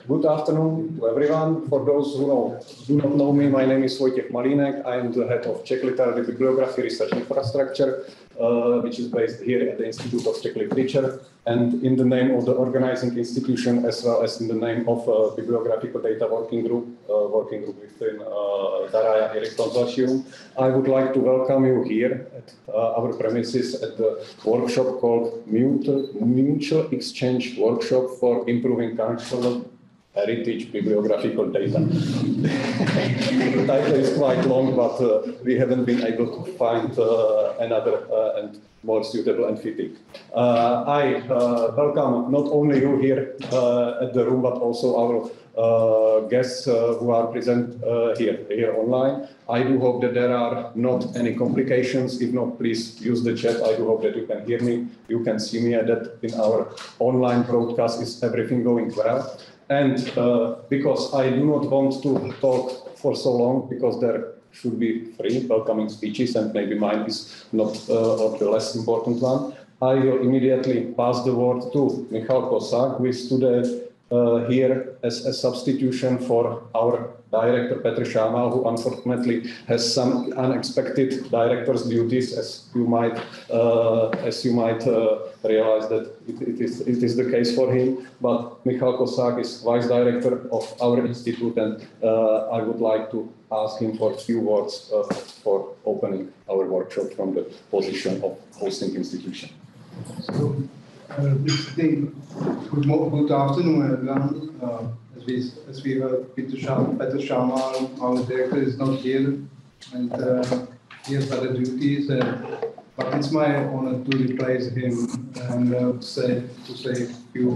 Good afternoon to everyone. For those who do not know me, my name is Wojciech Malinek. I am the head of Czech Literary Bibliography Research Infrastructure, which is based here at the Institute of Czech Literature. And in the name of the organizing institution, as well as in the name of Bibliographical Data Working Group within Daraya Eric Consortium, I would like to welcome you here at our premises at the workshop called Mutual Exchange Workshop for Improving Cultural Heritage Bibliographical Data. The title is quite long, but we haven't been able to find another and more suitable and fitting. I welcome not only you here at the room, but also our guests who are present here online. I do hope that there are not any complications. If not, please use the chat. I do hope that you can hear me, you can see me, and that in our online broadcast is everything going well. And because I do not want to talk for so long, because there should be 3 welcoming speeches, and maybe mine is not of the less important one, I will immediately pass the word to Michal Kosák, who is today here as a substitution for our director Petr Šámal, who unfortunately has some unexpected director's duties, as you might realize that it is the case for him. But Michal Kosák is vice director of our institute, and I would like to ask him for a few words for opening our workshop from the position of hosting institution. So, good afternoon, everyone. As we heard, Petr Šámal, our director, is not here, and he has other duties. But it's my honor to replace him and say a few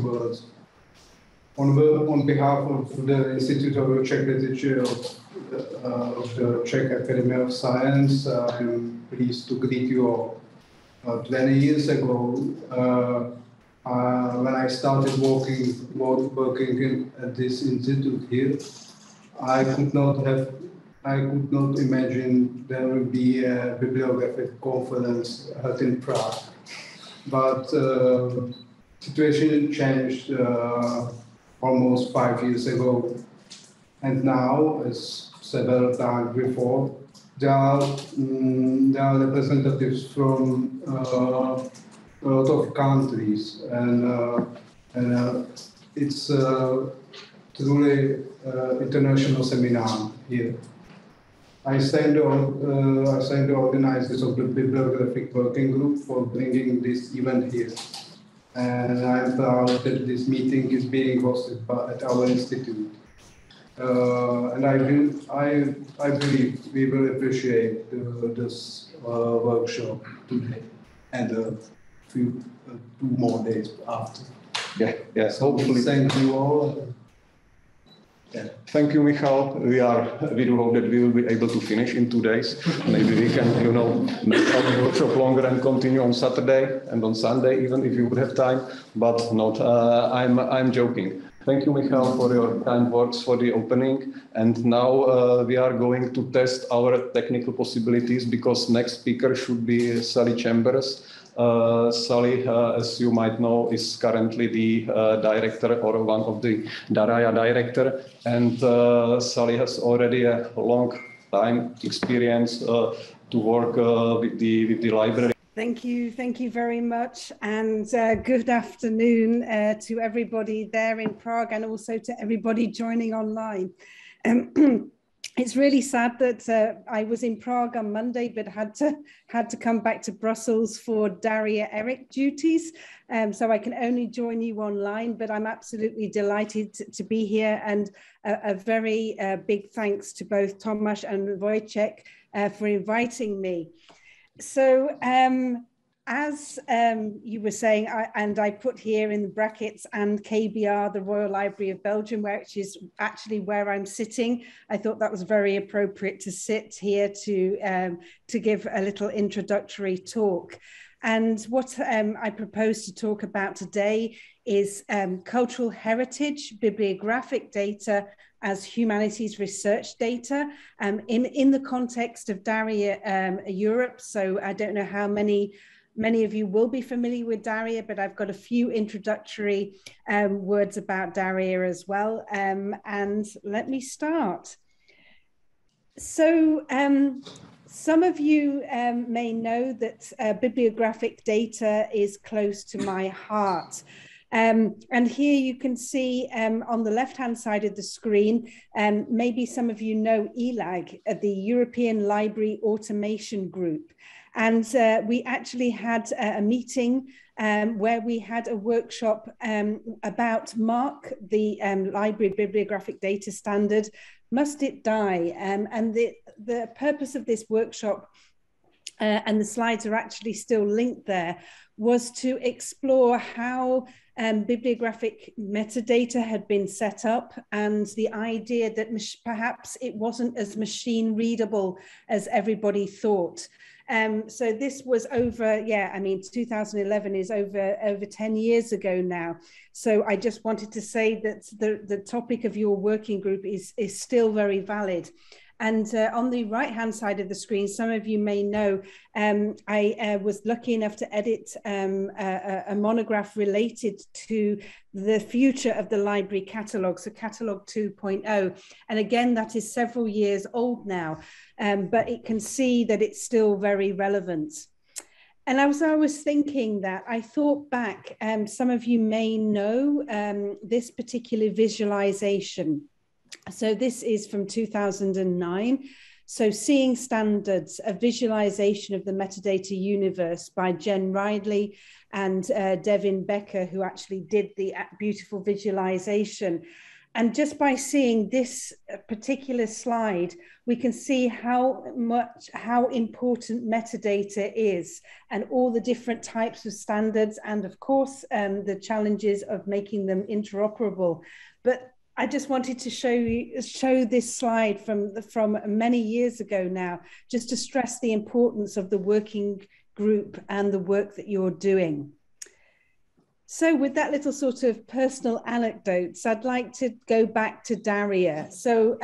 words. On behalf of the Institute of Czech Literature of the Czech Academy of Science, I'm pleased to greet you all. 20 years ago, when I started working at this institute here, I could not imagine there would be a bibliographic conference held in Prague. But situation changed almost 5 years ago, and now, as several times before, there are representatives from a lot of countries, and it's truly international seminar here. I thank the organizers of the Bibliographic Working Group for bringing this event here, and I'm proud that this meeting is being hosted at our institute. And I believe we will appreciate this workshop today and a few 2 more days after. Yeah, yes, hopefully. Thank you all. Yeah. Thank you, Michal. We do hope that we will be able to finish in 2 days. Maybe we can, make our workshop longer and continue on Saturday and on Sunday, even if you would have time. But not. I'm joking. Thank you, Michal, for your kind words for the opening. And now we are going to test our technical possibilities, because next speaker should be Sally Chambers. Sally, as you might know, is currently the director, or one of the Daraya director. And Sally has already a long time experience to work with the library. Thank you very much, and good afternoon to everybody there in Prague, and also to everybody joining online. It's really sad that I was in Prague on Monday, but had to come back to Brussels for Daria Eric duties, so I can only join you online. But I'm absolutely delighted to be here, and a very big thanks to both Tomáš and Wojciech for inviting me. So as you were saying, and I put here in the brackets, and KBR, the Royal Library of Belgium, which is actually where I'm sitting. I thought that was very appropriate to sit here to give a little introductory talk. And what I propose to talk about today is cultural heritage, bibliographic data as humanities research data in the context of Daria Europe. So I don't know how many Many of you will be familiar with Daria, but I've got a few introductory words about Daria as well. And let me start. So some of you may know that bibliographic data is close to my heart. And here you can see on the left-hand side of the screen, maybe some of you know ELAG, the European Library Automation Group. And we actually had a meeting where we had a workshop about MARC, the Library Bibliographic Data Standard, Must It Die? And the purpose of this workshop, and the slides are actually still linked there, was to explore how bibliographic metadata had been set up, and the idea that perhaps it wasn't as machine readable as everybody thought. So this was over, 2011 is over 10 years ago now. So I just wanted to say that the topic of your working group is still very valid. And on the right-hand side of the screen, some of you may know, I was lucky enough to edit a monograph related to the future of the library catalogue, so Catalogue 2.0. And again, that is several years old now, but it can see that it's still very relevant. And as I was thinking that, I thought back, some of you may know this particular visualization. So this is from 2009. So Seeing Standards, a visualization of the metadata universe by Jen Ridley and Devin Becker, who actually did the beautiful visualization. And just by seeing this particular slide, we can see how important metadata is, and all the different types of standards, and of course, the challenges of making them interoperable. But I just wanted to show this slide from many years ago now, just to stress the importance of the working group and the work that you're doing. So with that little sort of personal anecdotes, I'd like to go back to Daria. So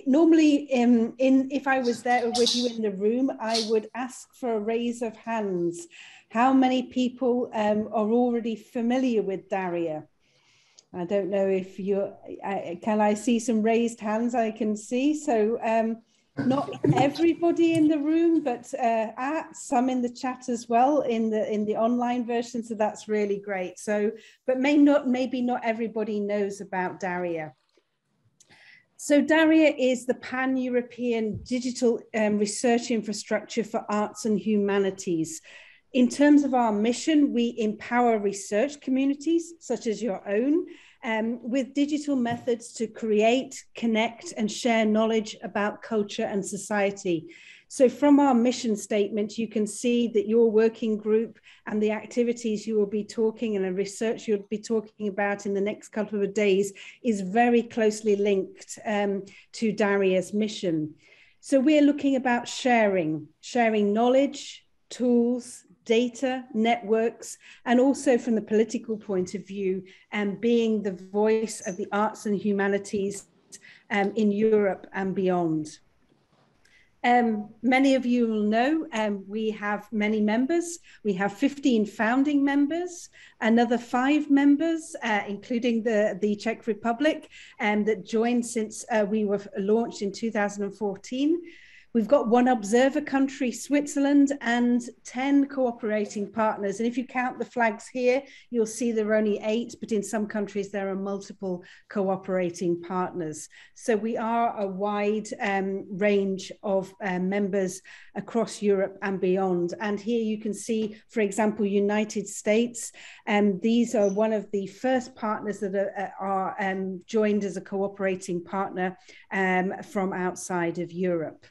normally if I was there with you in the room, I would ask for a raise of hands. How many people are already familiar with Daria? I don't know if you're, can I see some raised hands? I can see. So not everybody in the room, but some in the chat as well in the online version. So that's really great. So, but maybe not everybody knows about Daria. So Daria is the pan-European digital research infrastructure for arts and humanities. In terms of our mission, we empower research communities, such as your own, with digital methods to create, connect, and share knowledge about culture and society. So from our mission statement, you can see that your working group and the activities you will be talking and the research you'll be talking about in the next couple of days is very closely linked to Daria's mission. So we're looking about sharing knowledge, tools, data, networks, and also from the political point of view, and being the voice of the arts and humanities in Europe and beyond. Many of you will know we have many members. We have 15 founding members, another 5 members, including the Czech Republic, that joined since we were launched in 2014. We've got 1 observer country, Switzerland, and 10 cooperating partners. And if you count the flags here, you'll see there are only 8, but in some countries there are multiple cooperating partners. So we are a wide range of members across Europe and beyond. And here you can see, for example, United States. These are one of the first partners that are joined as a cooperating partner from outside of Europe.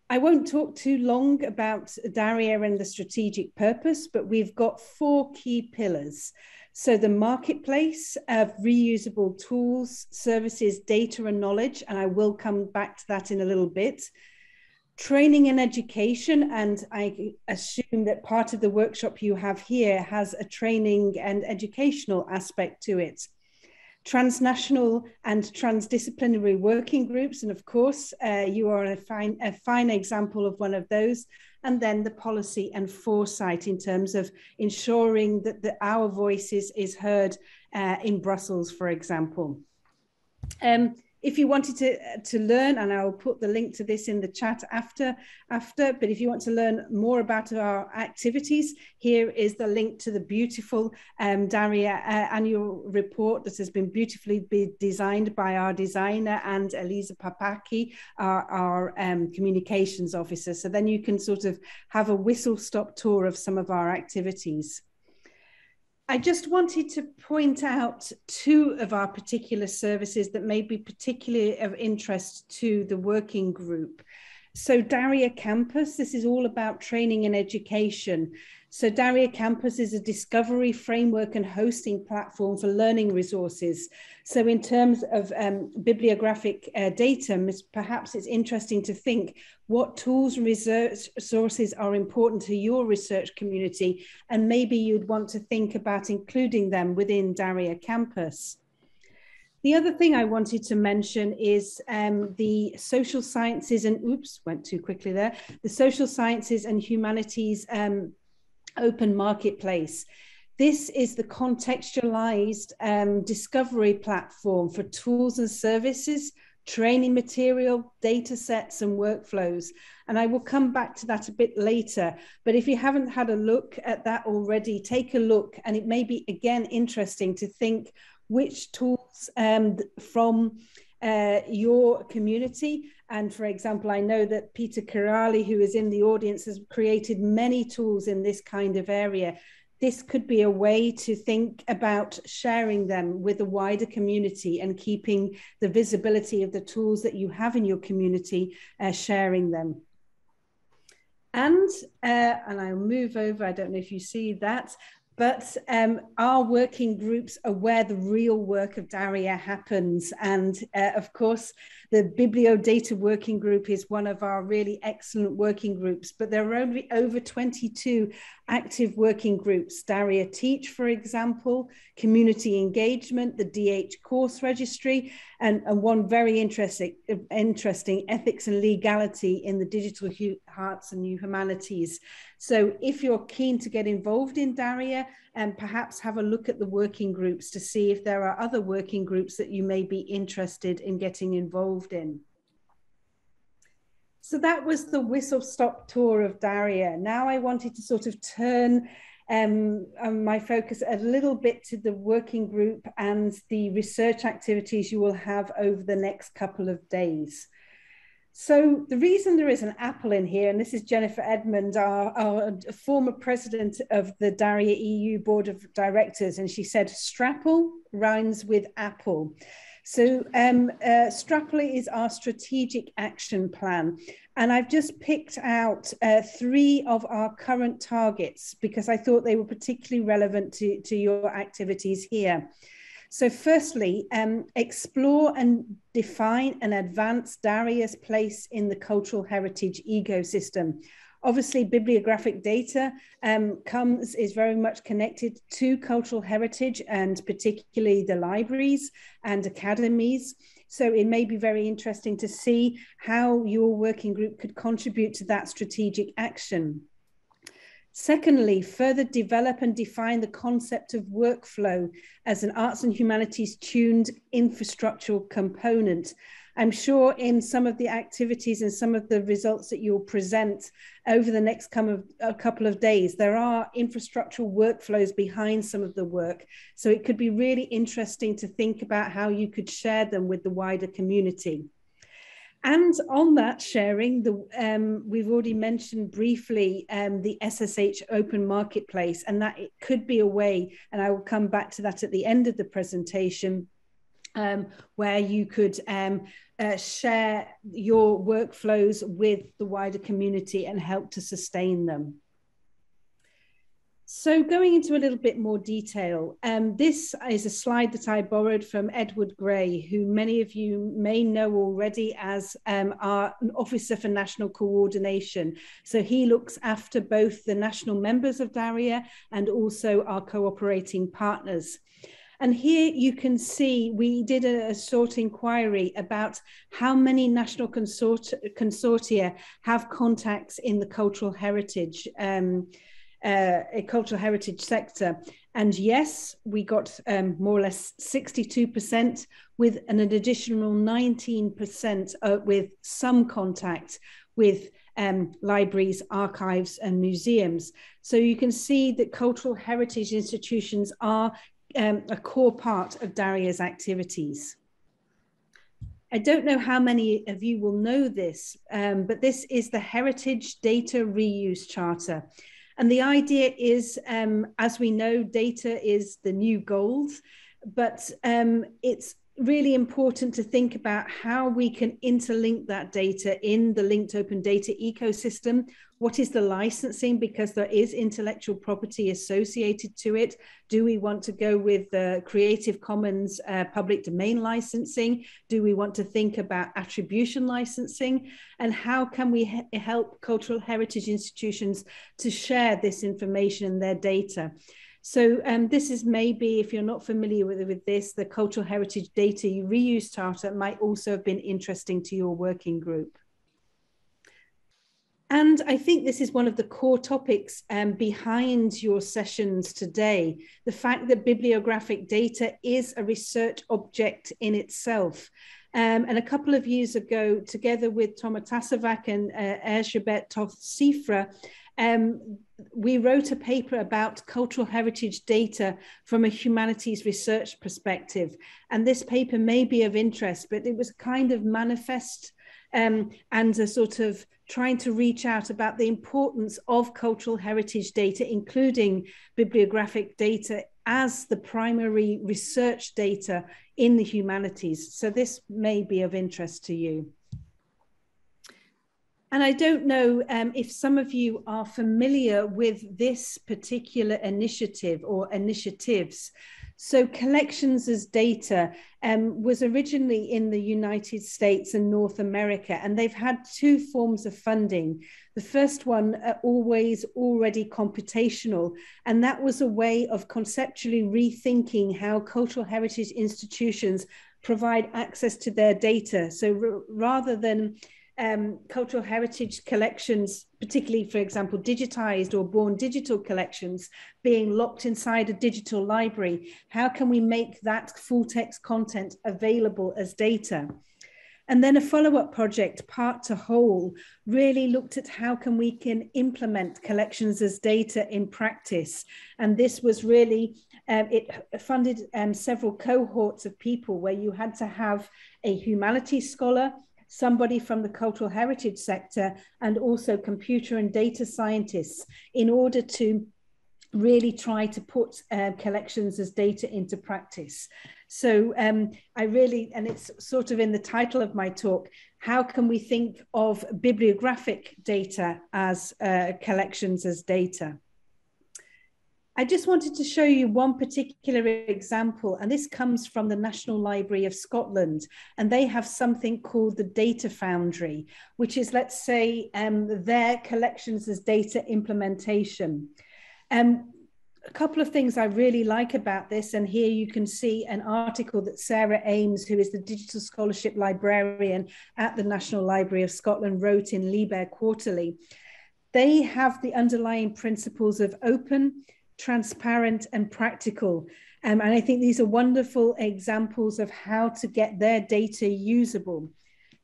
I won't talk too long about Daria and the strategic purpose, but we've got 4 key pillars. So the marketplace of reusable tools, services, data and knowledge, and I will come back to that in a little bit. Training and education, and I assume that part of the workshop you have here has a training and educational aspect to it. transnational and transdisciplinary working groups. And of course, you are a fine example of one of those. And then the policy and foresight in terms of ensuring that our voices is heard in Brussels, for example. If you wanted to learn, and I'll put the link to this in the chat after, but if you want to learn more about our activities, here is the link to the beautiful Daria annual report that has been beautifully designed by our designer and Elisa Papaki, our communications officer. So then you can sort of have a whistle-stop tour of some of our activities. I just wanted to point out two of our particular services that may be particularly of interest to the working group. So Daria Campus, this is all about training and education. So Daria Campus is a discovery framework and hosting platform for learning resources. So in terms of bibliographic data, perhaps it's interesting to think what tools and research sources are important to your research community, and maybe you'd want to think about including them within Daria Campus. The other thing I wanted to mention is the social sciences and, oops, went too quickly there, the social sciences and humanities open marketplace. This is the contextualized discovery platform for tools and services, training material, data sets and workflows. And I will come back to that a bit later. But if you haven't had a look at that already, take a look. And it may be, again, interesting to think which tools from your community. And for example, I know that Peter Kirali, who is in the audience, has created many tools in this kind of area. This could be a way to think about sharing them with a wider community and keeping the visibility of the tools that you have in your community, sharing them. And I'll move over, I don't know if you see that, but our working groups are where the real work of Daria happens. And of course, the Bibliodata working group is one of our really excellent working groups, but there are only over 22 active working groups. Daria Teach, for example, community engagement, the DH course registry, and one very interesting ethics and legality in the digital arts and humanities. So if you're keen to get involved in Daria, and perhaps have a look at the working groups to see if there are other working groups that you may be interested in getting involved in. So that was the whistle-stop tour of Daria. Now I wanted to sort of turn my focus a little bit to the working group and the research activities you will have over the next couple of days. So the reason there is an apple in here, and this is Jennifer Edmond, our former president of the Daria EU Board of Directors, and she said, Strapple rhymes with apple. So Strapple is our strategic action plan. And I've just picked out 3 of our current targets because I thought they were particularly relevant to your activities here. So firstly, explore and define and advance Daria's place in the cultural heritage ecosystem. Obviously, bibliographic data is very much connected to cultural heritage and particularly the libraries and academies. So it may be very interesting to see how your working group could contribute to that strategic action. Secondly, further develop and define the concept of workflow as an arts and humanities tuned infrastructural component. I'm sure in some of the activities and some of the results that you'll present over the next couple of days, there are infrastructural workflows behind some of the work. So it could be really interesting to think about how you could share them with the wider community. And on that sharing, we've already mentioned briefly the SSH open marketplace, and that it could be a way, and I will come back to that at the end of the presentation, where you could share your workflows with the wider community and help to sustain them. So going into a little bit more detail, this is a slide that I borrowed from Edward Gray, who many of you may know already as our Officer for National Coordination. So he looks after both the national members of Daria and also our cooperating partners. And here you can see we did a short inquiry about how many national consortia have contacts in the cultural heritage sector. And yes, we got more or less 62%, with an additional 19% with some contact with libraries, archives, and museums. So you can see that cultural heritage institutions are a core part of Daria's activities. I don't know how many of you will know this, but this is the Heritage Data Reuse Charter. And the idea is, as we know, data is the new gold, but it's really important to think about how we can interlink that data in the linked open data ecosystem. What is the licensing? Because there is intellectual property associated to it. Do we want to go with the Creative Commons public domain licensing? Do we want to think about attribution licensing? And how can we help cultural heritage institutions to share this information and their data? So this is maybe, if you're not familiar with this, the Cultural Heritage Data Reuse Charter might also have been interesting to your working group. And I think this is one of the core topics behind your sessions today, the fact that bibliographic data is a research object in itself. And a couple of years ago, together with Toma Tasovac and Erzsébet Toth-Szifra, we wrote a paper about cultural heritage data from a humanities research perspective. And this paper may be of interest, but it was kind of manifest and a sort of trying to reach out about the importance of cultural heritage data, including bibliographic data, as the primary research data in the humanities. So this may be of interest to you. And I don't know if some of you are familiar with this particular initiative or initiatives. So collections as data was originally in the United States and North America, and they've had two forms of funding. The first one, already computational, and that was a way of conceptually rethinking how cultural heritage institutions provide access to their data. So rather than cultural heritage collections, particularly, for example, digitized or born digital collections being locked inside a digital library, how can we make that full text content available as data? And then a follow-up project, Part to Whole, really looked at how we can implement collections as data in practice. And this was really, it funded several cohorts of people where you had to have a humanities scholar, somebody from the cultural heritage sector, and also computer and data scientists, in order to really try to put collections as data into practice. So and it's sort of in the title of my talk, how can we think of bibliographic data as collections as data? I just wanted to show you one particular example, and this comes from the National Library of Scotland, and they have something called the Data Foundry, which is, let's say, their collections as data implementation. A couple of things I really like about this, and here you can see an article that Sarah Ames, who is the Digital Scholarship Librarian at the National Library of Scotland, wrote in Liber Quarterly. They have the underlying principles of open, transparent, and practical. And I think these are wonderful examples of how to get their data usable.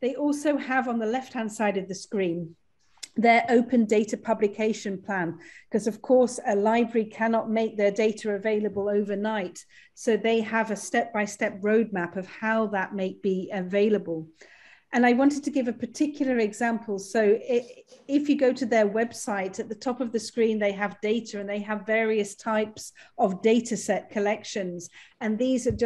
They also have on the left-hand side of the screen their open data publication plan, because of course a library cannot make their data available overnight. So they have a step-by-step roadmap of how that may be available. And I wanted to give a particular example. So if you go to their website, at the top of the screen, they have data, and they have various types of data set collections. And these are the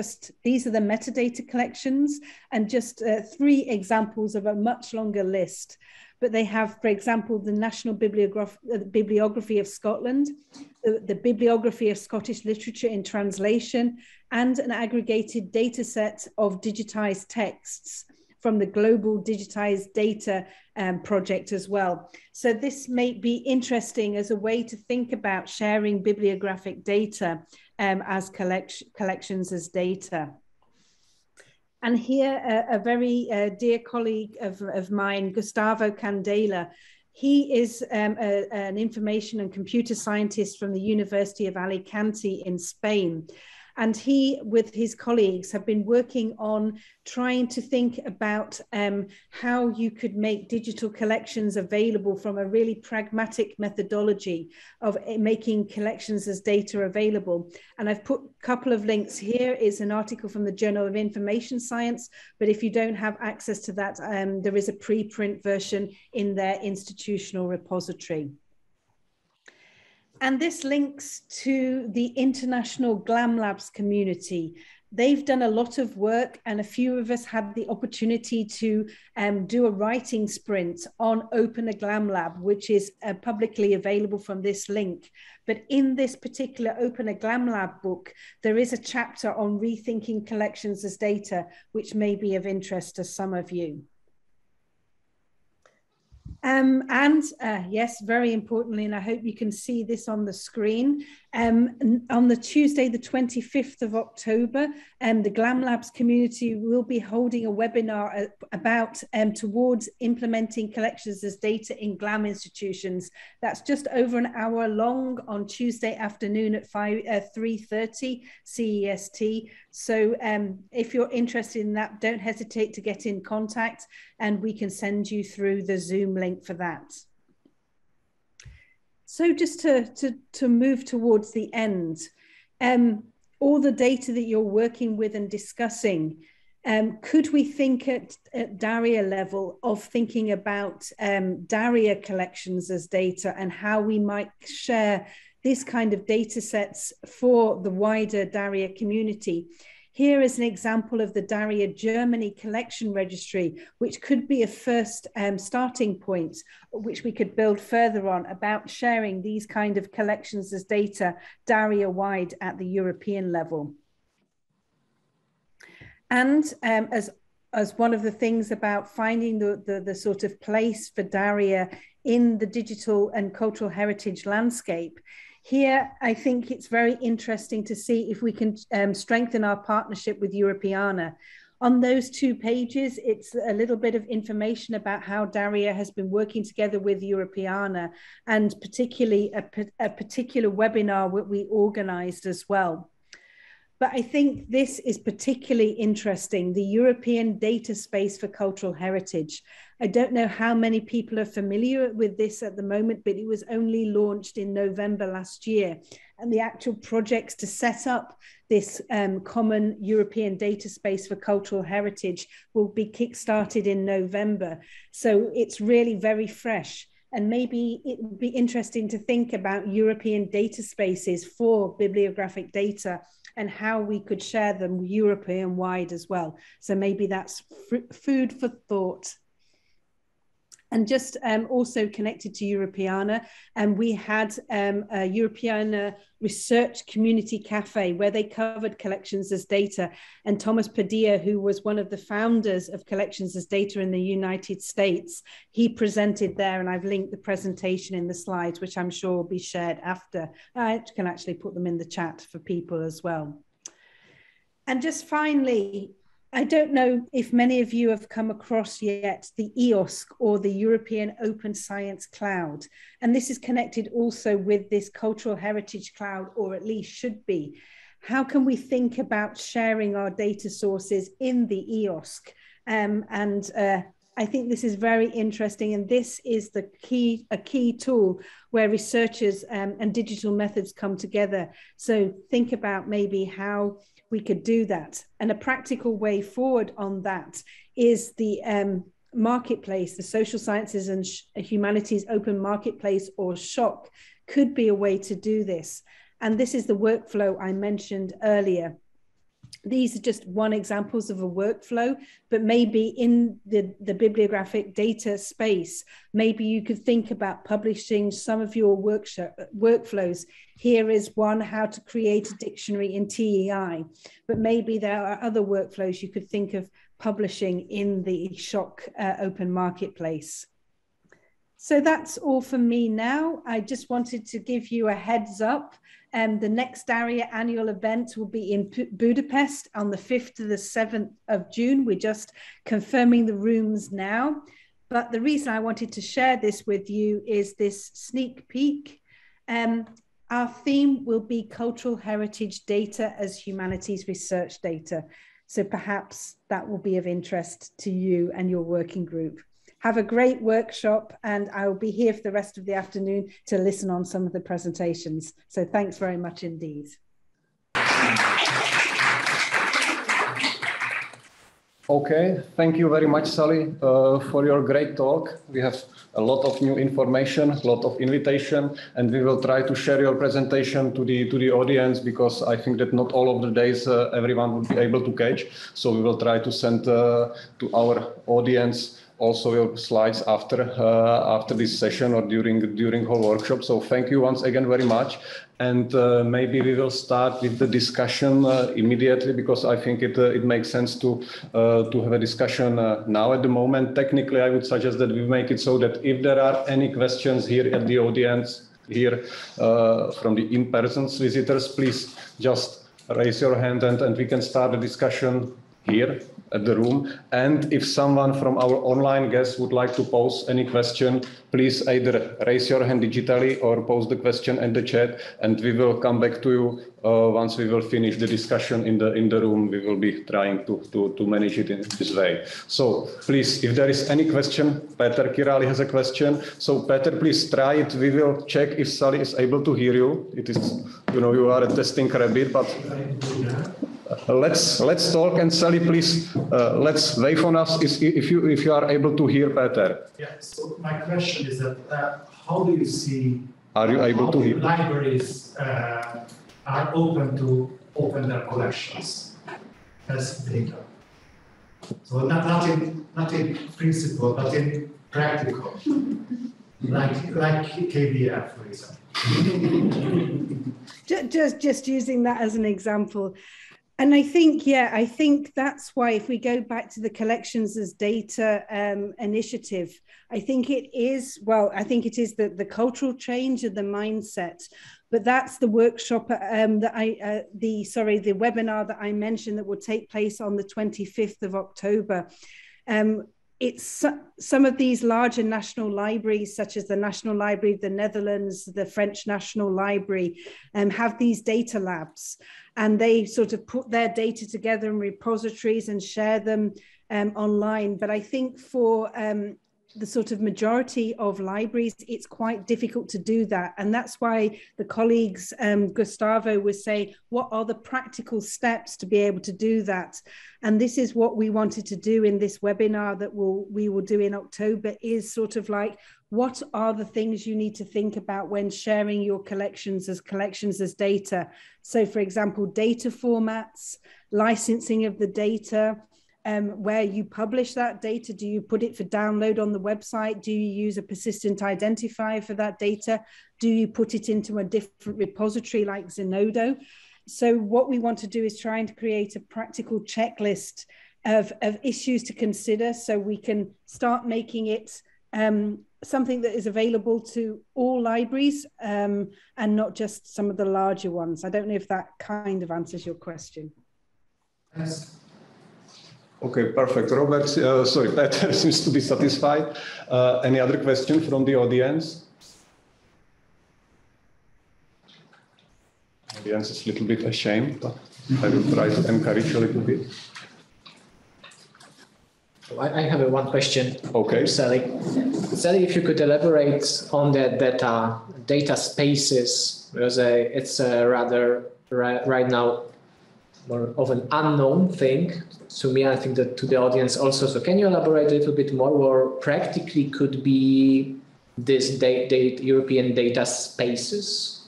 metadata collections, and just 3 examples of a much longer list. But they have, for example, the National Bibliography of Scotland, the Bibliography of Scottish Literature in Translation, and an aggregated data set of digitized texts from the Global Digitized Data project as well. So this may be interesting as a way to think about sharing bibliographic data as collections as data. And here, a very dear colleague of mine, Gustavo Candela, he is an information and computer scientist from the University of Alicante in Spain. And he, with his colleagues, have been working on trying to think about how you could make digital collections available from a really pragmatic methodology of making collections as data available. And I've put a couple of links here. Is an article from the Journal of Information Science, but if you don't have access to that, there is a preprint version in their institutional repository. And this links to the international GLAM Labs community. They've done a lot of work, and a few of us had the opportunity to do a writing sprint on Open a GLAM Lab, which is publicly available from this link. But in this particular Open a GLAM Lab book, there is a chapter on rethinking collections as data, which may be of interest to some of you. Yes, very importantly, and I hope you can see this on the screen, on the Tuesday, the 25th of October, the GLAM Labs community will be holding a webinar about towards implementing collections as data in GLAM institutions. That's just over an hour long on Tuesday afternoon at 3:30 CEST. So if you're interested in that, don't hesitate to get in contact, and we can send you through the Zoom link for that. So just to move towards the end, all the data that you're working with and discussing, could we think at DARIA level of thinking about DARIA collections as data and how we might share this kind of data sets for the wider DARIA community? Here is an example of the DARIA Germany collection registry, which could be a first starting point, which we could build further on about sharing these kind of collections as data DARIA-wide at the European level. And as one of the things about finding the sort of place for DARIA in the digital and cultural heritage landscape, here, I think it's very interesting to see if we can strengthen our partnership with Europeana. On those 2 pages, it's a little bit of information about how DARIA has been working together with Europeana, and particularly a particular webinar that we organized as well. But I think this is particularly interesting, the European data space for cultural heritage. I don't know how many people are familiar with this at the moment, but it was only launched in November last year. And the actual projects to set up this common European data space for cultural heritage will be kickstarted in November. So it's really very fresh. And maybe it would be interesting to think about European data spaces for bibliographic data and how we could share them European-wide as well. So maybe that's food for thought. And just also connected to Europeana, and we had a Europeana Research Community Cafe where they covered collections as data. And Thomas Padilla, who was one of the founders of collections as data in the United States, he presented there, and I've linked the presentation in the slides, which I'm sure will be shared after. I can actually put them in the chat for people as well. And just finally, I don't know if many of you have come across yet the EOSC, or the European Open Science Cloud. And this is connected also with this Cultural Heritage Cloud, or at least should be. How can we think about sharing our data sources in the EOSC? I think this is very interesting, and this is a key tool where researchers and digital methods come together. So think about maybe how we could do that. And a practical way forward on that is the marketplace, the Social Sciences and Humanities Open Marketplace, or SHOC, could be a way to do this. And this is the workflow I mentioned earlier. These are just one examples of a workflow, but maybe in the bibliographic data space, maybe you could think about publishing some of your workflows. Here is one, how to create a dictionary in TEI, but maybe there are other workflows you could think of publishing in the SHOC open marketplace. So that's all from me now. I just wanted to give you a heads up. The next ARIA annual event will be in Budapest on the 5th to the 7th of June. We're just confirming the rooms now. But the reason I wanted to share this with you is this sneak peek. Our theme will be cultural heritage data as humanities research data. So perhaps that will be of interest to you and your working group. Have a great workshop, and I will be here for the rest of the afternoon to listen on some of the presentations. So thanks very much indeed. Okay, thank you very much, Sally, for your great talk. We have a lot of new information, a lot of invitation, and we will try to share your presentation to the audience, because I think that not all of the days everyone will be able to catch. So we will try to send to our audience also your slides after this session or during whole workshop. So thank you once again very much. And maybe we will start with the discussion immediately, because I think it makes sense to have a discussion now at the moment. Technically, I would suggest that we make it so that if there are any questions here at the audience, here from the in-person visitors, please just raise your hand and we can start the discussion here at the room. And if someone from our online guests would like to pose any question, please either raise your hand digitally or pose the question in the chat, and we will come back to you once we will finish the discussion in the room. We will be trying to manage it in this way. So please, if there is any question, Peter Kirali has a question. So Peter, please try it. We will check if Sally is able to hear you. It is, you are a testing rabbit, but let's talk, and Sally, please let's wave on us if you are able to hear Peter. Yeah. So my question is that how do you see? Are you able to hear? Libraries are open to open their collections as data. So not in principle, but in practical, like KBF, for example. Just using that as an example. And I think that's why, if we go back to the collections as data initiative, I think it is the cultural change of the mindset. But that's the workshop the webinar that I mentioned that will take place on the 25th of October. It's some of these larger national libraries, such as the National Library of the Netherlands, the French National Library, have these data labs, and they sort of put their data together in repositories and share them online. But I think for the sort of majority of libraries, it's quite difficult to do that. And that's why the colleagues, Gustavo was saying, what are the practical steps to be able to do that? And this is what we wanted to do in this webinar that we will do in October, is sort of like, what are the things you need to think about when sharing your collections as data? So for example, data formats, licensing of the data, where you publish that data. Do you put it for download on the website? Do you use a persistent identifier for that data? Do you put it into a different repository like Zenodo? So what we want to do is try and create a practical checklist of issues to consider, so we can start making it something that is available to all libraries and not just some of the larger ones. I don't know if that kind of answers your question. Yes. Okay, perfect. Peter seems to be satisfied. Any other question from the audience? The audience is a little bit ashamed, but I will try to encourage a little bit. I have one question. Okay. Sally, if you could elaborate on that data spaces, because it's rather right now more of an unknown thing to me. I think that to the audience also. So can you elaborate a little bit more what practically could be this European data spaces?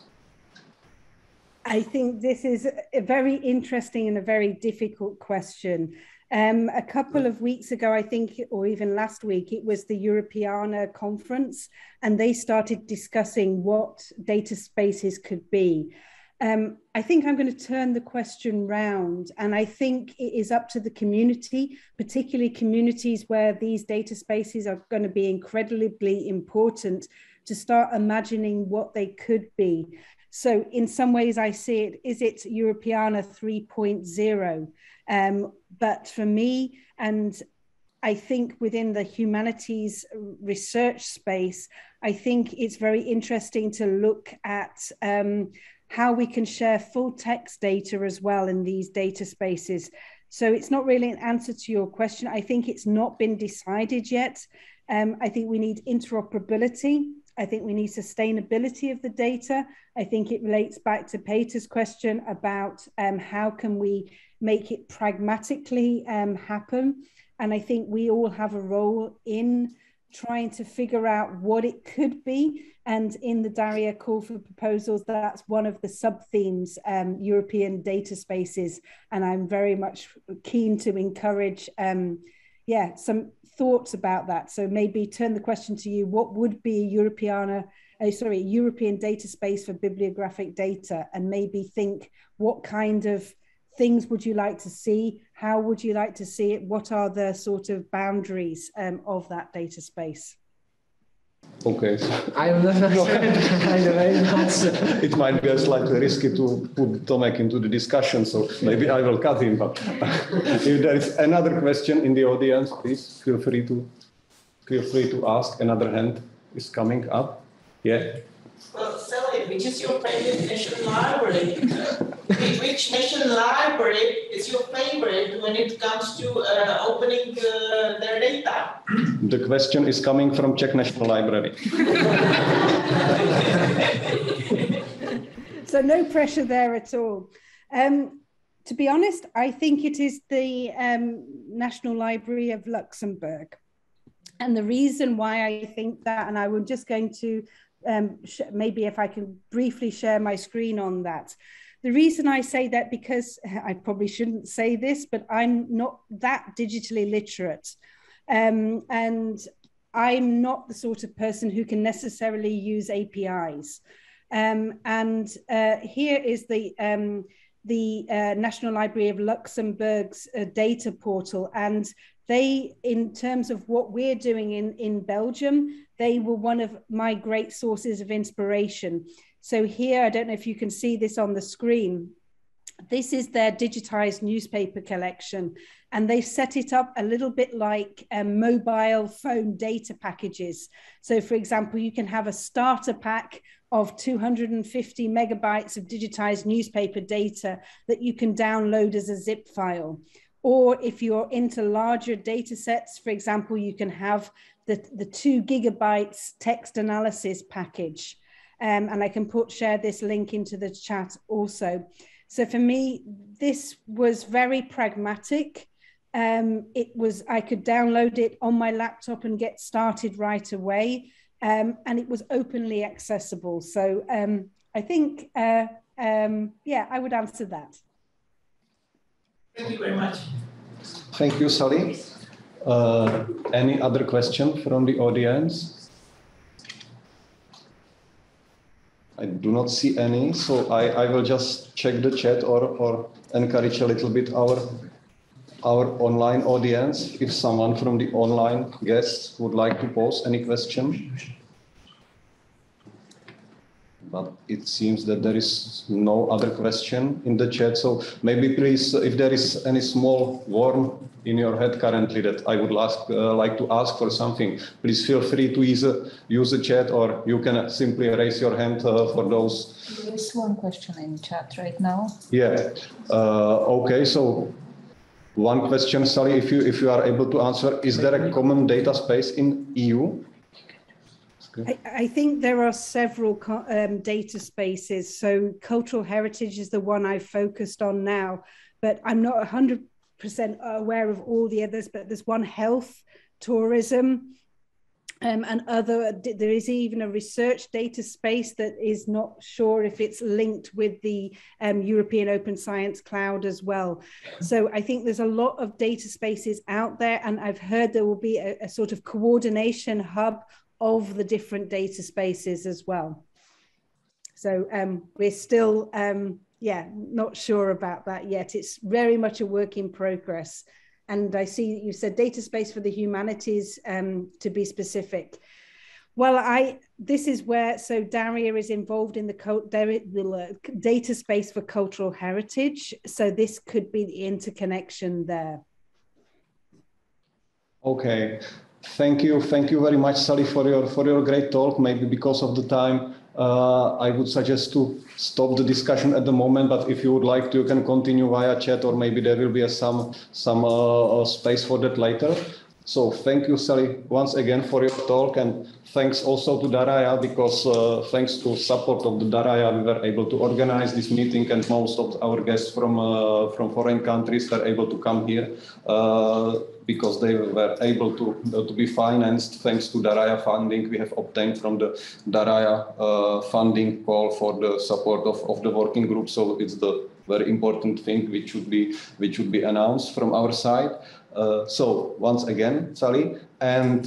I think this is a very interesting and a very difficult question. A couple of weeks ago, I think, or even last week, it was the Europeana conference, and they started discussing what data spaces could be. I think I'm going to turn the question round, and I think it is up to the community, particularly communities where these data spaces are going to be incredibly important, to start imagining what they could be. So in some ways I see it, is it Europeana 3.0? But for me, and I think within the humanities research space, I think it's very interesting to look at how we can share full text data as well in these data spaces. So it's not really an answer to your question. I think it's not been decided yet. I think we need interoperability. I think we need sustainability of the data. I think it relates back to Peter's question about how can we make it pragmatically happen. And I think we all have a role in trying to figure out what it could be. And in the Daria call for proposals, that's one of the sub-themes, European data spaces. And I'm very much keen to encourage some thoughts about that. So maybe turn the question to you, what would be European data space for bibliographic data? And maybe think, what kind of things would you like to see? How would you like to see it? What are the sort of boundaries of that data space? Okay. I'm not It might be slightly risky to put Tomek into the discussion, so maybe I will cut him. But if there is another question in the audience, please feel free to ask. Another hand is coming up. Yeah. Well, Sally, which is your favorite national library? Which national library is your favorite when it comes to opening their data? The question is coming from Czech National Library. So no pressure there at all. To be honest, I think it is the National Library of Luxembourg. And the reason why I think that, and I'm just going to maybe if I can briefly share my screen on that. The reason I say that, because I probably shouldn't say this, but I'm not that digitally literate. And I'm not the sort of person who can necessarily use APIs. Here is the National Library of Luxembourg's data portal. And they, in terms of what we're doing in Belgium, they were one of my great sources of inspiration. So here, I don't know if you can see this on the screen. This is their digitized newspaper collection. And they set it up a little bit like mobile phone data packages. So for example, you can have a starter pack of 250 megabytes of digitized newspaper data that you can download as a zip file. Or if you're into larger data sets, for example, you can have the 2 gigabytes text analysis package. And I can share this link into the chat also. So for me, this was very pragmatic. I could download it on my laptop and get started right away. And it was openly accessible. So I think, I would answer that. Thank you very much. Thank you, Sally. Any other question from the audience? I do not see any, so I will just check the chat or encourage a little bit our online audience. If someone from the online guests would like to pose any question. But it seems that there is no other question in the chat. So maybe please, if there is any small worm in your head currently that I would like to ask for something, please feel free to use the chat, or you can simply raise your hand for those. There is one question in chat right now. Yeah. Okay. So one question, Sally, if you are able to answer, is there a common data space in EU? I think there are several data spaces. So cultural heritage is the one I've focused on now, but I'm not 100% aware of all the others. But there's one health, tourism, and other. There is even a research data space that is not sure if it's linked with the European Open Science Cloud as well. So I think there's a lot of data spaces out there, and I've heard there will be a sort of coordination hub of the different data spaces as well. So we're still, not sure about that yet. It's very much a work in progress. And I see you said data space for the humanities, to be specific. Well, this is where, so Daria is involved in the data space for cultural heritage. So this could be the interconnection there. Okay, thank you very much, Sally, for your great talk. Maybe because of the time, I would suggest to stop the discussion at the moment. But if you would like to, you can continue via chat, or maybe there will be some space for that later. So thank you, Sally, once again for your talk, and thanks also to Daraya, because thanks to support of the Daraya, we were able to organize this meeting, and most of our guests from foreign countries were able to come here because they were able to be financed thanks to Daraya funding we have obtained from the Daraya funding call for the support of the working group. So it's the very important thing which should be announced from our side. So once again, Sally, and